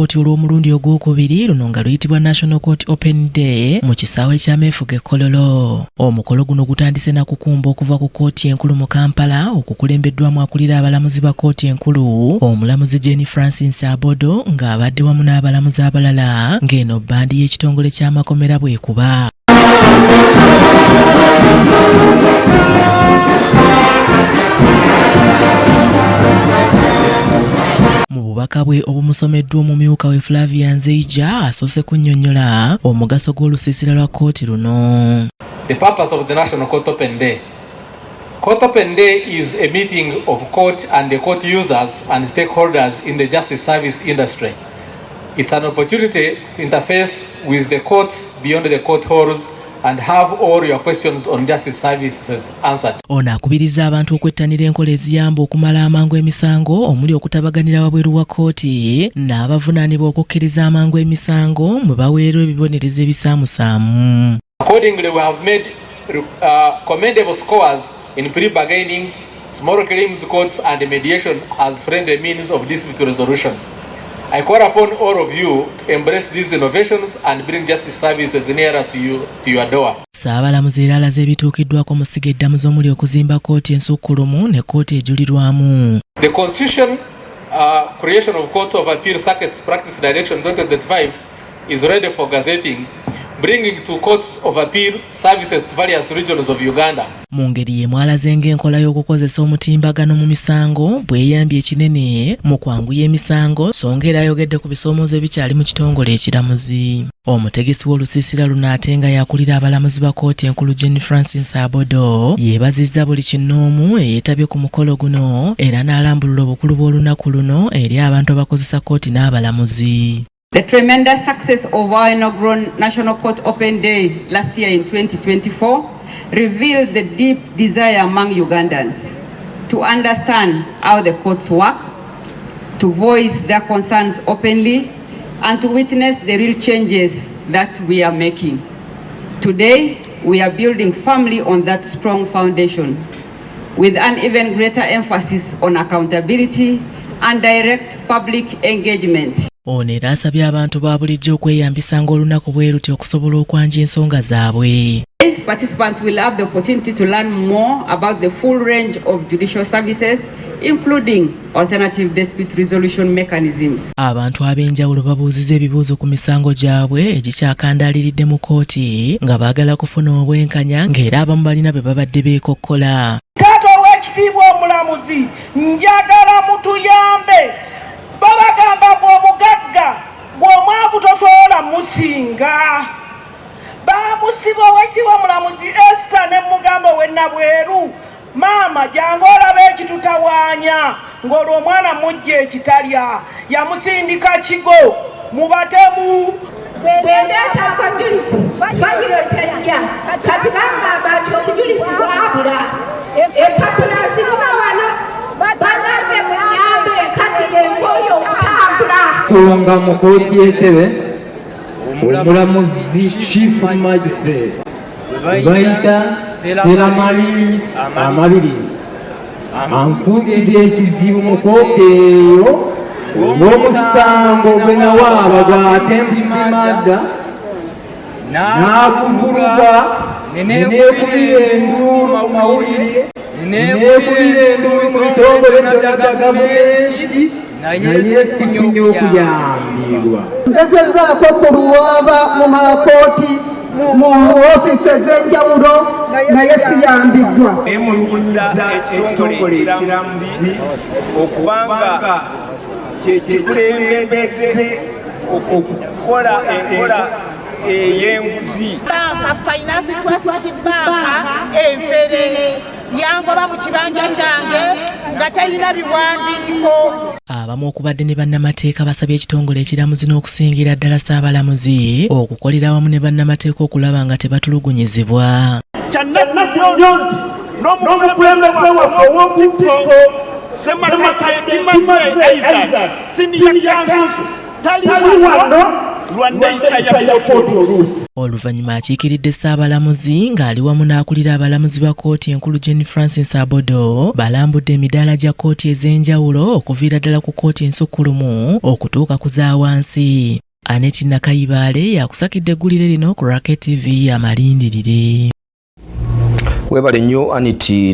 Kooti olw'omulundi ogwokubiri luno nga luyitibwa National Court Open Day mu kisaawe ky'ameefuga Kololo. Omukolo guno gutandise na kukumba okuva ku kooti enkulu mu Kampala okukulembeddwamu akulira abalamuzi ba kooti enkulu omulamuzi Jenny Francis Abodo ng'abadde wamu n'abalamuzi abalala ng'eno bbandi y'ekitongole ky'amakomera bw'ekuba. Mu bubaka bwe obumusomeddwa omumyuka we Flavia Nzeija asoose kunnyonnyola omugaso gw'olusiisira lwa kkooti luno. The purpose of the National Court Open Day. Court Open Day is a meeting of court and the court users and stakeholders in the justice service industry. It's an opportunity to interface with the courts beyond the court halls and have all your questions on justice services answered. Ono akubiriza abantu okwettanira enkola eziyamba okumala amangu emisango omuli okutabaganira wabweru wa kkooti n'abavunaanibwa okukkiriza amangu emisango mwe baweerwa ebibonerezo ebisaamusaamu. Accordingly, we have made commendable scores in pre-bargaining, small claims courts and mediation as friendly means of dispute resolution. I call upon all of you to embrace these innovations and bring justice services nearer to your door. Saabalamuzi era alaze ebituukiddwako mu siga eddamuzi omuli okuzimba kkooti ensukkulumu ne kkooti ejulirwamu. The Constitution creation of Courts of Appeal Circuits Practice Direction 2025 is ready for gazetting, bringing to Courts of Appeal services to various regions of Uganda. Mu ngeri ye mwalaze ng'enkola y'okukozesa omutimbagano mu misango bweyambye ekinene mu kwanguya emisango so ng'era ayogedde ku bisoomoozo ebikyali mu kitongole ekiramuzi. Omutegesi w'olusiisira luno ate nga yakulira abalamuzi ba kkooti enkulu Jenny Francis Abodo yeebazizza buli kinnoomu eyeetabye ku mukolo guno era n'alambulula obukulu bw'olunaku luno eri abantu abakozesa kkooti n'abalamuzi. The tremendous success of our inaugural National Court Open Day last year in 2024 revealed the deep desire among Ugandans to understand how the courts work, to voice their concerns openly, and to witness the real changes that we are making. Today, we are building firmly on that strong foundation with an even greater emphasis on accountability and direct public engagement. Ono era asabye abantu ba bulijjo okweyambisanga olunaku bwe luti okusobola okwanja ensonga zaabwe. Participants will have the opportunity to learn more about the full range of judicial services, including alternative dispute resolution mechanisms. Abantu ab'enjawulo babuuzizza ebibuuzo ku misango gyabwe egikyakandaaliridde mu kkooti nga baagala kufuna obwenkanya ng'era abamu balina be babadde beekokkola. Taata ow'ekitiibwa omulamuzi njagala mutuyambe. Babagamba bw'omugagga bw'omwavu tosobola musinga. Bamusiba ow'ekitiibwa omulamuzi Esther ne mugamba ow'ennabweru maama jangu olabe ekitutawaanya ng'olwo omwana mujja ekitalya yamusindika kigo mubatemu. Bwendeeta abajulizi bagiro ekyajja kati bangamba nti obujulizi bwabula empapula ziruba wano banabe munyambe kadire mpoyo okutambula. Tulonga mu kkooti y'entebe omulamuzi chief magistrate bayita Stella Amabirizi ankubidde ekizibu mu kkooti eyo ng'omusango gwe nawaaba gwa tempimadda n'akuvuluga neneekubira enduulu mu mawulire neneekubira enduulu mu bitongole bya gavumenti naye sifunye okuyambirwa. Ngezezaako ku luwaaba mu makooti mu ofiisi ez'enjawulo naye siyambiddwa. Emulugunya ekitongole ekiramuzi okubanga kikulembedde okukola enkola ey'enguzi. Banka Finance Trust Banka enfere yangoba mu kibanja kyange nga talina biwandiiko. Abamu okubadde ne bannamateeka basabye ekitongole ekiramuzi n'okusingira ddala Ssaabalamuzi okukolera wamu ne bannamateeka okulaba nga tebatulugunyizibwa. Kyannabyo nti n'omukulembeze waffe ow'okuttiko Ssemakake Kimaze Isaac senior counsel tali wano lwa nneeyisa ya kkooti oluusi. Oluvannyuma akiikiridde Ssaabalamuzi ng'ali wamu n'akulira abalamuzi ba kkooti enkulu Jenny Francis Abodo balambudde emidaala gya kkooti ez'enjawulo okuviira ddala ku kkooti ensukkulumu okutuuka ku za wansi. Aneti Nakayibaale yakusakidde eggulire lino ku Racket TV amalindirire. Webale nnyo Aneti.